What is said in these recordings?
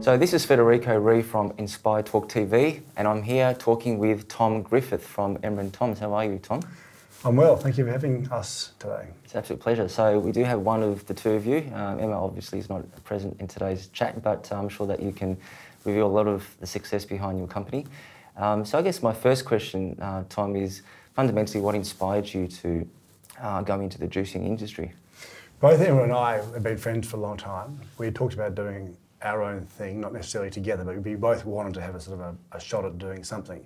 So this is Federico Re from Inspire Talk TV, and I'm here talking with Tom Griffith from Emma & Tom's. How are you, Tom? I'm well, thank you for having us today. It's an absolute pleasure. So we do have one of the two of you. Emma obviously is not present in today's chat, but I'm sure that you can reveal a lot of the success behind your company. So I guess my first question, Tom, is fundamentally what inspired you to go into the juicing industry? Both Emma and I have been friends for a long time. We talked about doing our own thing, not necessarily together, but we both wanted to have a sort of a shot at doing something.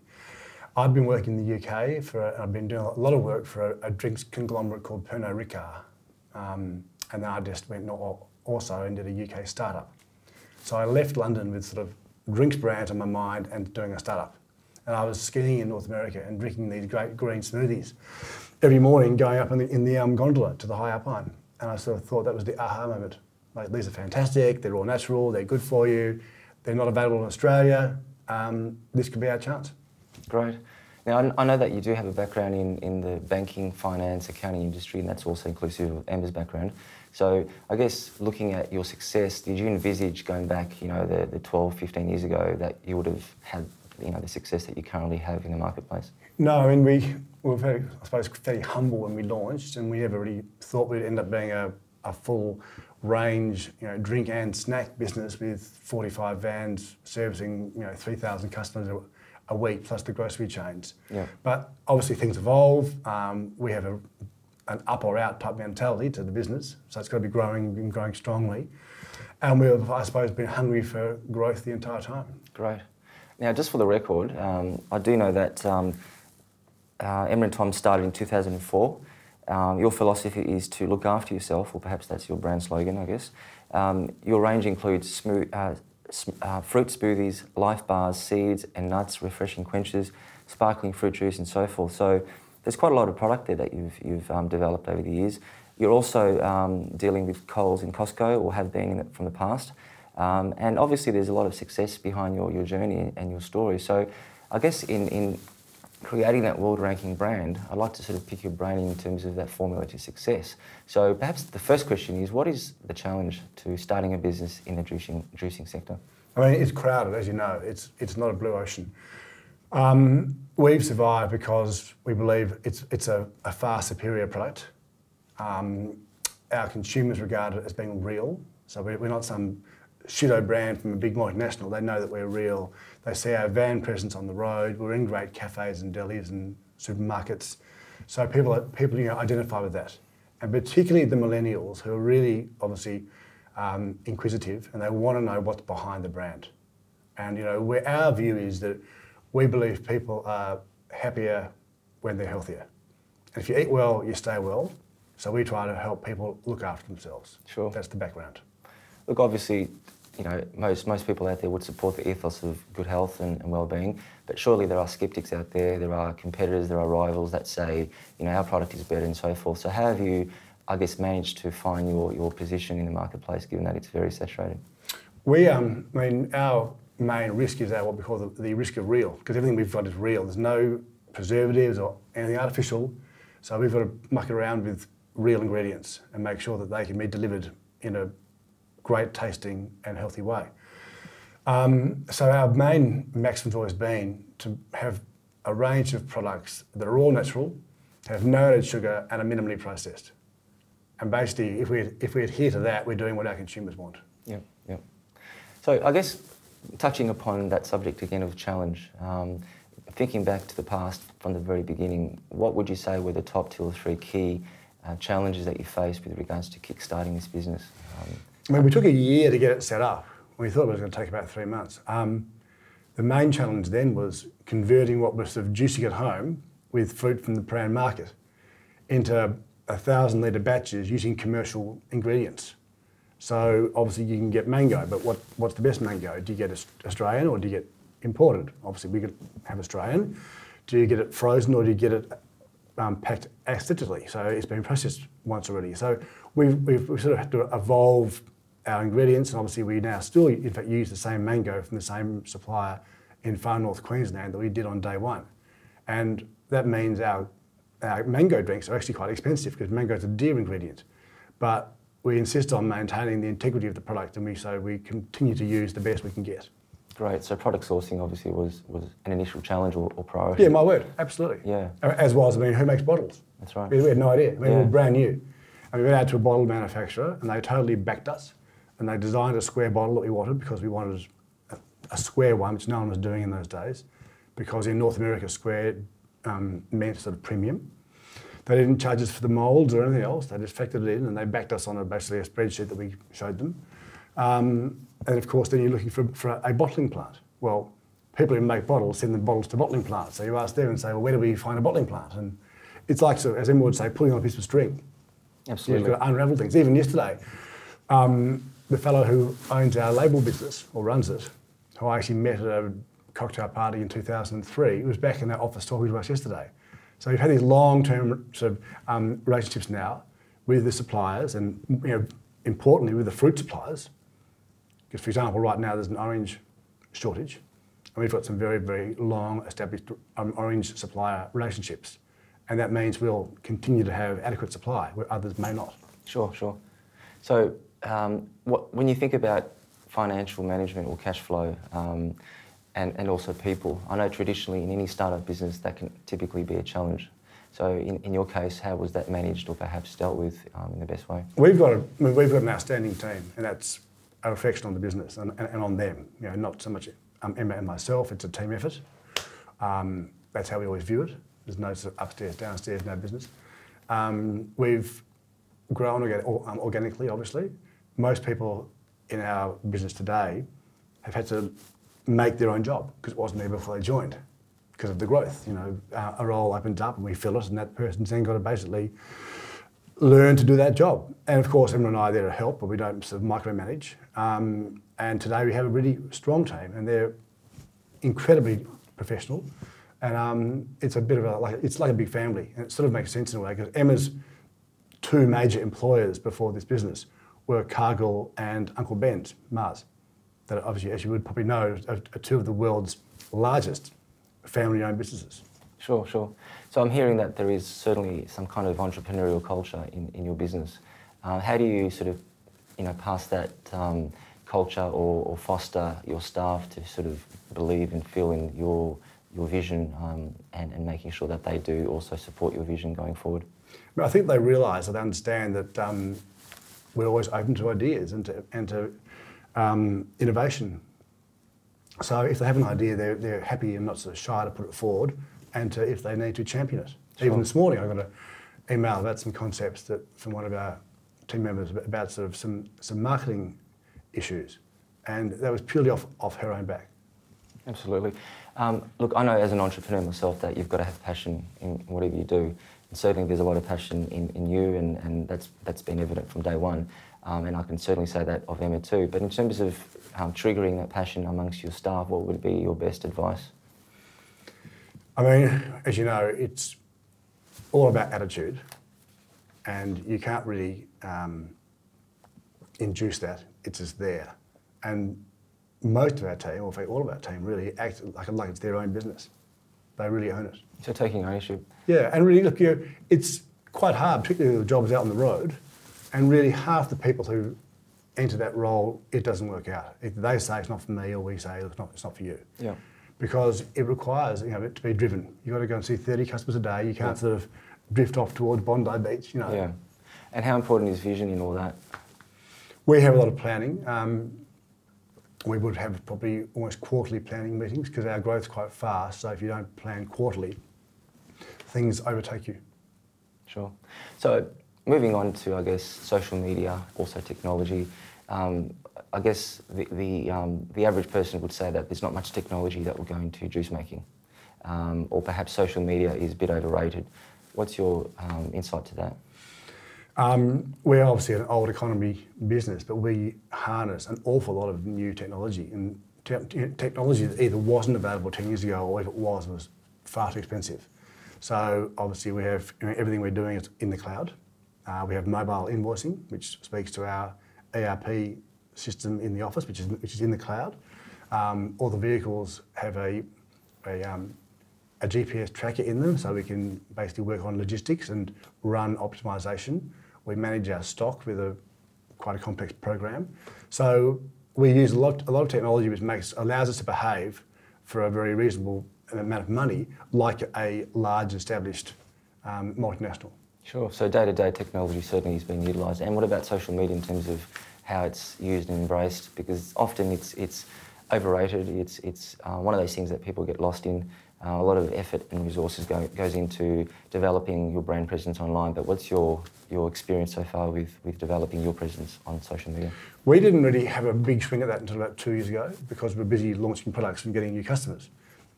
I'd been working in the UK I've been doing a lot of work for a drinks conglomerate called Pernod Ricard, and then I just went also and did a UK startup. So I left London with sort of drinks brands on my mind and doing a startup. And I was skiing in North America and drinking these great green smoothies every morning, going up in the gondola to the high Alpine. And I sort of thought that was the aha moment. Like, these are fantastic, they're all natural, they're good for you, they're not available in Australia. This could be our chance. Great. Now, I know that you do have a background in the banking, finance, accounting industry, and that's also inclusive of Emma's background. So I guess looking at your success, did you envisage going back, the 12, 15 years ago that you would have had, the success that you currently have in the marketplace? No, I mean, we were fairly humble when we launched, and we never really thought we'd end up being a full range, drink and snack business with 45 vans servicing, 3,000 customers a week, plus the grocery chains. Yeah. But obviously things evolve. We have an up or out type mentality to the business, so it's got to be growing and growing strongly. And we've, I suppose, been hungry for growth the entire time. Great. Now, just for the record, I do know that Emma & Tom started in 2004. Your philosophy is to look after yourself, or perhaps that's your brand slogan, I guess. Your range includes fruit smoothies, life bars, seeds and nuts, refreshing quenches, sparkling fruit juice and so forth. So there's quite a lot of product there that you've developed over the years. You're also dealing with Coles and Costco, or have been in it from the past. And obviously there's a lot of success behind your journey and your story. So I guess in creating that world-ranking brand, I'd like to sort of pick your brain in terms of that formula to success. So perhaps the first question is, what is the challenge to starting a business in the juicing sector? I mean, it's crowded, as you know. It's not a blue ocean. We've survived because we believe it's a far superior product. Our consumers regard it as being real, so we're not some pseudo brand from a big multinational. They know that we're real. They see our van presence on the road. We're in great cafes and delis and supermarkets. So people identify with that. And particularly the millennials, who are really obviously inquisitive, and they want to know what's behind the brand. And our view is that we believe people are happier when they're healthier. And if you eat well, you stay well. So we try to help people look after themselves. Sure. That's the background. Look, obviously, most people out there would support the ethos of good health and well-being, but surely there are sceptics out there, there are competitors, there are rivals that say, our product is better and so forth. So how have you, I guess, managed to find your position in the marketplace, given that it's very saturated? Our main risk is what we call the risk of real, because everything we've got is real. There's no preservatives or anything artificial, so we've got to muck around with real ingredients and make sure that they can be delivered in a great tasting and healthy way. So our main maxim's always been to have a range of products that are all natural, have no added sugar and are minimally processed. And basically, if we adhere to that, we're doing what our consumers want. Yeah. So I guess touching upon that subject again of challenge, thinking back to the past from the very beginning, what would you say were the top 2 or 3 key challenges that you faced with regards to kickstarting this business? We took a year to get it set up. We thought it was going to take about 3 months. The main challenge then was converting what was sort of juicing at home with fruit from the Prahran market into 1,000-litre batches using commercial ingredients. So obviously you can get mango, but what's the best mango? Do you get Australian or do you get imported? Obviously we could have Australian. Do you get it frozen or do you get it packed aseptically? So it's been processed once already. So we've sort of had to evolve our ingredients, and obviously we now still, in fact, use the same mango from the same supplier in far north Queensland that we did on day one. And that means our mango drinks are actually quite expensive because mango is a dear ingredient. But we insist on maintaining the integrity of the product, and we continue to use the best we can get. Great. So product sourcing obviously was an initial challenge or priority. Yeah, my word, absolutely. Yeah. As was, I mean, who makes bottles? That's right. We had no idea. I mean, Yeah. we were brand new. And we went out to a bottle manufacturer and they totally backed us. And they designed a square bottle that we wanted because we wanted a square one, which no one was doing in those days. Because in North America, square meant sort of premium. They didn't charge us for the moulds or anything else. They just factored it in and they backed us on basically a spreadsheet that we showed them. And of course, then you're looking for a bottling plant. Well, people who make bottles send the bottles to bottling plants. So you ask them and say, well, where do we find a bottling plant? And it's like, so, as Emma would say, pulling on a piece of string. Absolutely. You've got to unravel things. Even yesterday, the fellow who owns our label business, or runs it, who I actually met at a cocktail party in 2003, was back in our office talking to us yesterday. So we've had these long-term sort of relationships now with the suppliers and, importantly, with the fruit suppliers. Because, for example, right now there's an orange shortage, and we've got some very, very long established orange supplier relationships. And that means we'll continue to have adequate supply where others may not. Sure, sure. So when you think about financial management or cash flow and also people, I know traditionally in any startup business that can typically be a challenge. So in your case, how was that managed or perhaps dealt with in the best way? We've got an outstanding team, and that's a reflection on the business and on them. Not so much Emma and myself, it's a team effort. That's how we always view it. There's no sort of upstairs, downstairs, no business. We've grown organically, obviously. Most people in our business today have had to make their own job because it wasn't there before they joined because of the growth. A role opens up and we fill it, and that person's then got to basically learn to do that job. And of course, Emma and I are there to help, but we don't sort of micromanage. And today we have a really strong team, and they're incredibly professional. And it's a bit of it's like a big family, and it sort of makes sense in a way because Emma's two major employers before this business were Cargill and Uncle Ben's, Mars, that obviously, as you would probably know, are two of the world's largest family-owned businesses. Sure, sure. So I'm hearing that there is certainly some kind of entrepreneurial culture in your business. How do you sort of, pass that culture or foster your staff to sort of believe and feel in your vision and making sure that they do also support your vision going forward? I think they realise, they understand that we're always open to ideas and to innovation. So if they have an idea, they're happy and not so shy to put it forward, and if they need to champion it. Sure. Even this morning I got an email about some concepts from one of our team members about sort of some marketing issues, and that was purely off her own back. Absolutely. Look, I know as an entrepreneur myself that you've got to have passion in whatever you do. And certainly there's a lot of passion in you, and that's been evident from day one. And I can certainly say that of Emma too. But in terms of triggering that passion amongst your staff, what would be your best advice? I mean, as you know, it's all about attitude, and you can't really induce that. It's just there. And most of our team, or in fact all of our team, really act like it's their own business. They really own it. So taking ownership. Yeah, and really, look, it's quite hard, particularly the jobs out on the road, and really half the people who enter that role, it doesn't work out. If they say it's not for me, or we say it's not for you. Yeah. Because it requires it to be driven. You've got to go and see 30 customers a day. You can't sort of drift off towards Bondi Beach, Yeah. And how important is vision in all that? We have a lot of planning. We would have probably almost quarterly planning meetings because our growth's quite fast. So if you don't plan quarterly, things overtake you. Sure. So moving on to, I guess, social media, also technology. I guess the average person would say that there's not much technology that will go into juice making, or perhaps social media is a bit overrated. What's your insight to that? We're obviously an old economy business, but we harness an awful lot of new technology, and technology that either wasn't available 10 years ago, or if it was far too expensive. So obviously we have everything we're doing is in the cloud. We have mobile invoicing, which speaks to our ERP system in the office, which is in the cloud. All the vehicles have a GPS tracker in them, so we can basically work on logistics and run optimisation. We manage our stock with quite a complex program. So we use a lot of technology which allows us to behave for a very reasonable amount of money like a large established multinational. Sure. So day-to-day technology certainly is being utilised. And what about social media in terms of how it's used and embraced? Because often it's overrated. It's one of those things that people get lost in. A lot of effort and resources goes into developing your brand presence online. But what's your experience so far with developing your presence on social media? We didn't really have a big swing at that until about 2 years ago because we're busy launching products and getting new customers.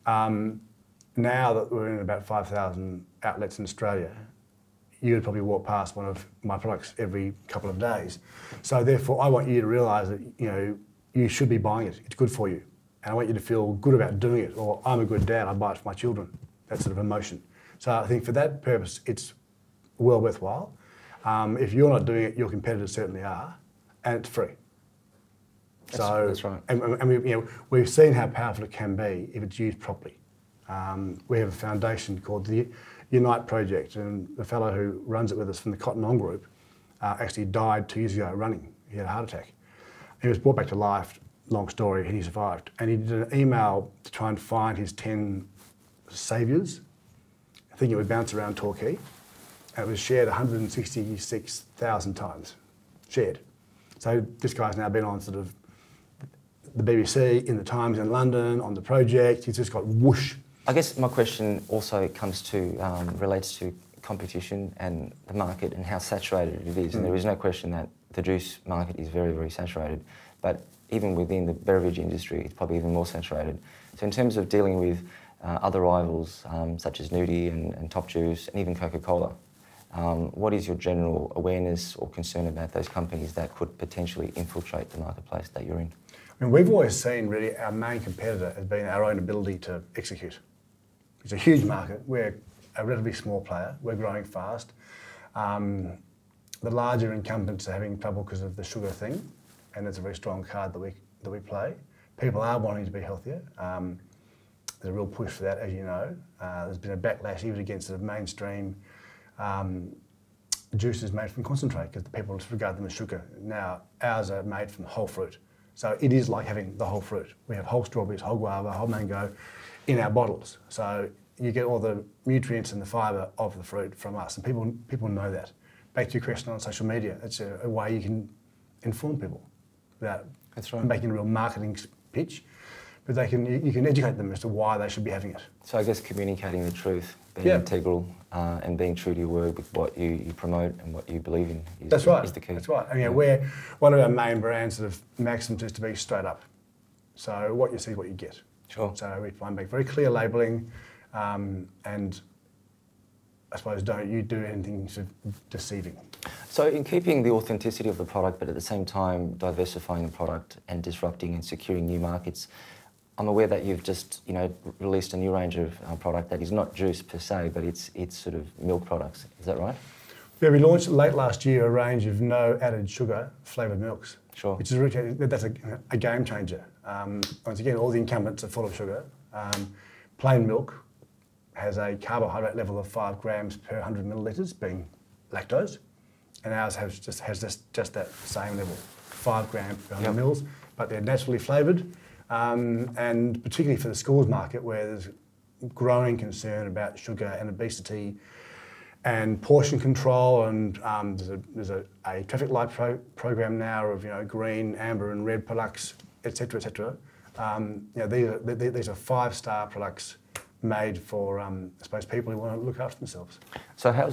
Now that we're in about 5,000 outlets in Australia, you would probably walk past one of my products every couple of days. So therefore, I want you to realise that you should be buying it. It's good for you. And I want you to feel good about doing it. Or I'm a good dad, I buy it for my children. That sort of emotion. So I think for that purpose, it's well worthwhile. If you're not doing it, your competitors certainly are. And it's free. That's right. And we've seen how powerful it can be if it's used properly. We have a foundation called the Unite Project, and the fellow who runs it with us from the Cotton On Group actually died 2 years ago running. He had a heart attack. He was brought back to life, long story, and he survived. And he did an email to try and find his 10 saviours. I think it would bounce around Torquay. And it was shared 166,000 times. Shared. So this guy's now been on sort of the BBC, in the Times in London, on the project. He's just got whoosh. I guess my question also relates to competition and the market and how saturated it is. And there is no question that the juice market is very, very saturated. But even within the beverage industry, it's probably even more saturated. So in terms of dealing with other rivals, such as Nudie and Top Juice and even Coca-Cola, what is your general awareness or concern about those companies that could potentially infiltrate the marketplace that you're in? I mean, we've always seen really our main competitor has been our own ability to execute. It's a huge market. We're a relatively small player. We're growing fast. The larger incumbents are having trouble because of the sugar thing, and it's a very strong card that we play. People are wanting to be healthier. There's a real push for that, as you know. There's been a backlash even against sort of mainstream juices made from concentrate because the people just regard them as sugar. Now, ours are made from whole fruit. So it is like having the whole fruit. We have whole strawberries, whole guava, whole mango in our bottles. So you get all the nutrients and the fibre of the fruit from us, and people know that. Back to your question on social media, it's a way you can inform people without making a real marketing pitch, but you can educate them as to why they should be having it. So I guess communicating the truth, being integral and being true to your word with what you promote and what you believe in is the key. That's right. I mean, we're one of our main brands sort of maxims is to be straight up. So what you see is what you get. Sure. So we try and make very clear labelling and I suppose don't you do anything sort of deceiving. So in keeping the authenticity of the product but at the same time diversifying the product and disrupting and securing new markets, I'm aware that you've just released a new range of product that is not juice per se, but it's sort of milk products. Is that right? Yeah, we launched late last year a range of no added sugar flavoured milks. Sure. Which is really, that's a game changer. Once again, all the incumbents are full of sugar. Plain milk has a carbohydrate level of 5 grams per 100 millilitres, being lactose, and ours has just that same level, 5 grams per 100 mils, but they're naturally flavoured. And particularly for the schools market where there's growing concern about sugar and obesity and portion control, and there's a traffic light program now of green, amber and red products, etc., etc. These are 5-star products made for, I suppose, people who want to look after themselves. So how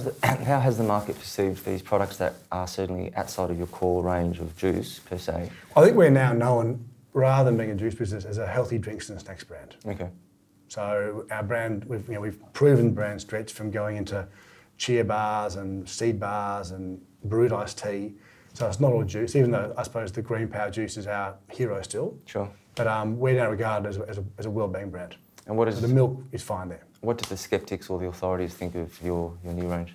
has the market perceived these products that are certainly outside of your core range of juice per se? I think we're now known, rather than being a juice business, as a healthy drinks and snacks brand. Okay. So our brand, we've proven brand stretch from going into chia bars and seed bars and brewed iced tea. So it's not all juice, even though I suppose the green power juice is our hero still. Sure. But we're now regarded as a wellbeing brand. And what is the milk is fine there. What do the sceptics or the authorities think of your new range?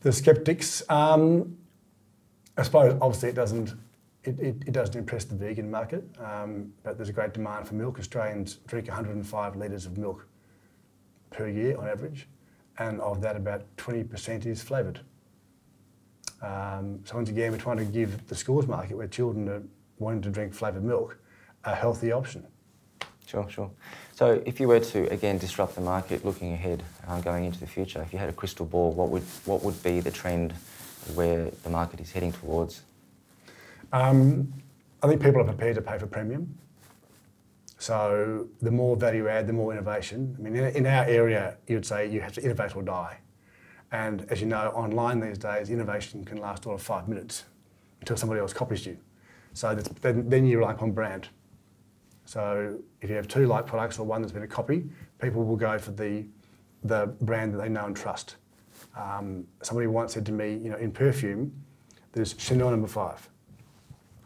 The sceptics, I suppose obviously it doesn't impress the vegan market, but there's a great demand for milk. Australians drink 105 litres of milk per year on average, and of that about 20% is flavoured. So once again, we're trying to give the schools market, where children are wanting to drink flavoured milk, a healthy option. Sure, sure. So if you were to, again, disrupt the market looking ahead, going into the future, if you had a crystal ball, what would be the trend where the market is heading towards? I think people are prepared to pay for premium. So the more value add, the more innovation. I mean, in our area, you'd say you have to innovate or die. And as you know, online these days, innovation can last all of 5 minutes until somebody else copies you. So then you rely upon brand. So if you have two like products or one that's been a copy, people will go for the brand that they know and trust. Somebody once said to me, you know, in perfume, there's Chanel No. 5.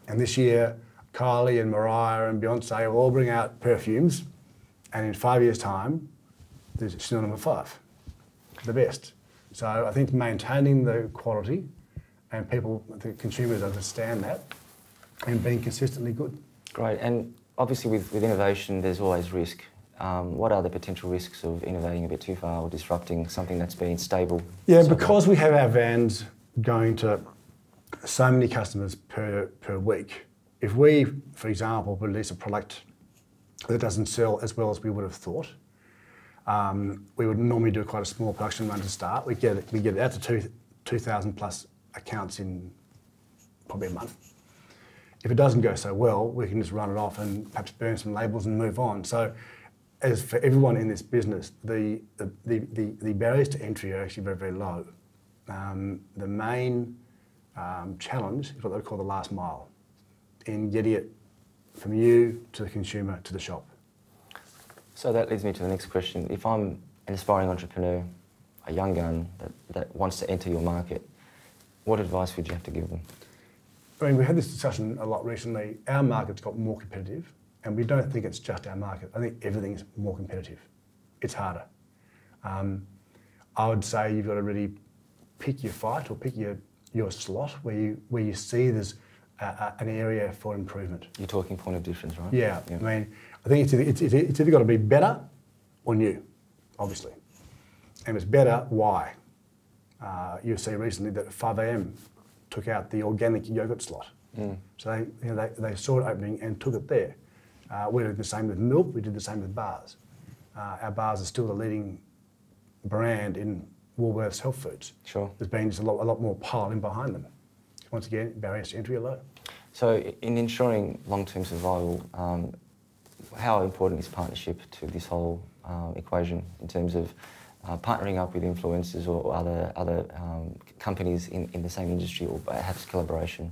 And this year, Kylie and Mariah and Beyonce will all bring out perfumes, and in 5 years' time, there's Chanel No. 5, the best. So I think maintaining the quality and people, the consumers understand that, and being consistently good. Great, and obviously with innovation, there's always risk. What are the potential risks of innovating a bit too far or disrupting something that's been stable? Yeah, because we have our vans going to so many customers per week. If we, for example, release a product that doesn't sell as well as we would have thought, we would normally do quite a small production run to start. We get it out to 2,000 plus accounts in probably a month. If it doesn't go so well, we can just run it off and perhaps burn some labels and move on. So, as for everyone in this business, the barriers to entry are actually very, very low. The main challenge is what they call the last mile, in getting it from you to the consumer to the shop. So that leads me to the next question. If I'm an aspiring entrepreneur, a young gun that wants to enter your market, what advice would you have to give them? I mean, we had this discussion a lot recently. Our market's got more competitive, and we don't think it's just our market. I think everything's more competitive. It's harder. I would say you've got to really pick your fight or pick your slot where you see there's an area for improvement. You're talking point of difference, right? Yeah. I mean, I think it's either got to be better or new, obviously. And it's better, why? You'll see recently that 5am took out the organic yogurt slot. So they saw it opening and took it there. We did the same with milk, we did the same with bars. Our bars are still the leading brand in Woolworths health foods. Sure. There's been just a lot more pile in behind them. Once again, barriers to entry are low. So in ensuring long-term survival, how important is partnership to this whole equation in terms of partnering up with influencers or other companies in the same industry, or perhaps collaboration?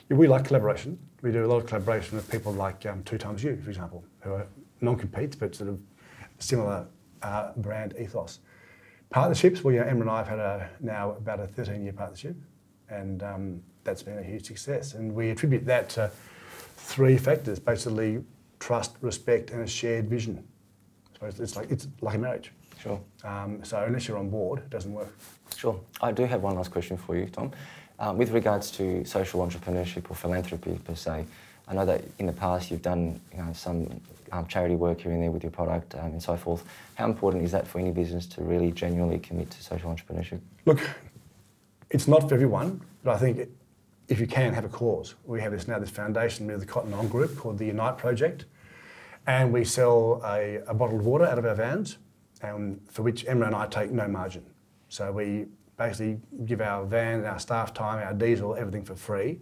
Yeah, we like collaboration. We do a lot of collaboration with people like 2XU, for example, who are non-competes but sort of similar brand ethos. Partnerships, well, Emma and I have had now about a 13-year partnership, and that's been a huge success. And we attribute that to 3 factors, basically trust, respect, and a shared vision. I suppose it's like a marriage. Sure. So unless you're on board, it doesn't work. Sure. I do have one last question for you, Tom. With regards to social entrepreneurship or philanthropy per se, I know that in the past you've done some charity work here and there with your product and so forth. How important is that for any business to really genuinely commit to social entrepreneurship? Look, it's not for everyone, but I think if you can, have a cause. We have this foundation with the Cotton On Group called the Unite Project, and we sell a bottled water out of our vans, for which Emma and I take no margin. So we basically give our van, our staff time, our diesel, everything for free.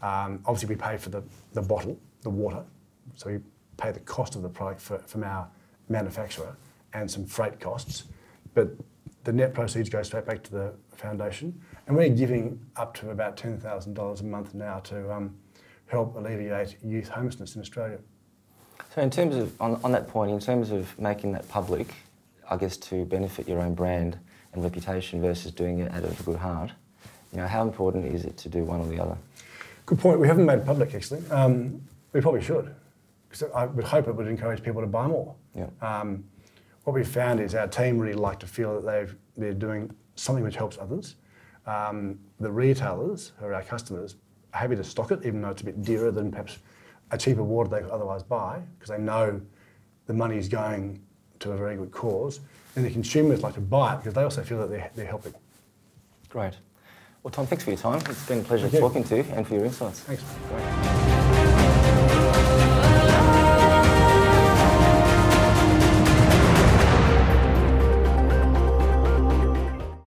Obviously we pay for the bottle, the water, so we pay the cost of the product from our manufacturer and some freight costs, but the net proceeds go straight back to the foundation, and we're giving up to about $10,000 a month now to help alleviate youth homelessness in Australia. So in terms of, on that point, in terms of making that public, I guess to benefit your own brand and reputation versus doing it out of a good heart, how important is it to do one or the other? Good point. We haven't made it public, actually. We probably should, because I would hope it would encourage people to buy more. Yeah. What we've found is our team really like to feel that they're doing something which helps others. The retailers, who are our customers, are happy to stock it, even though it's a bit dearer than perhaps a cheaper water they could otherwise buy, because they know the money is going to a very good cause. And the consumers like to buy it because they also feel that they're helping. Great. Well, Tom, thanks for your time. It's been a pleasure Thank you. talking to you and for your insights. Thanks. Great.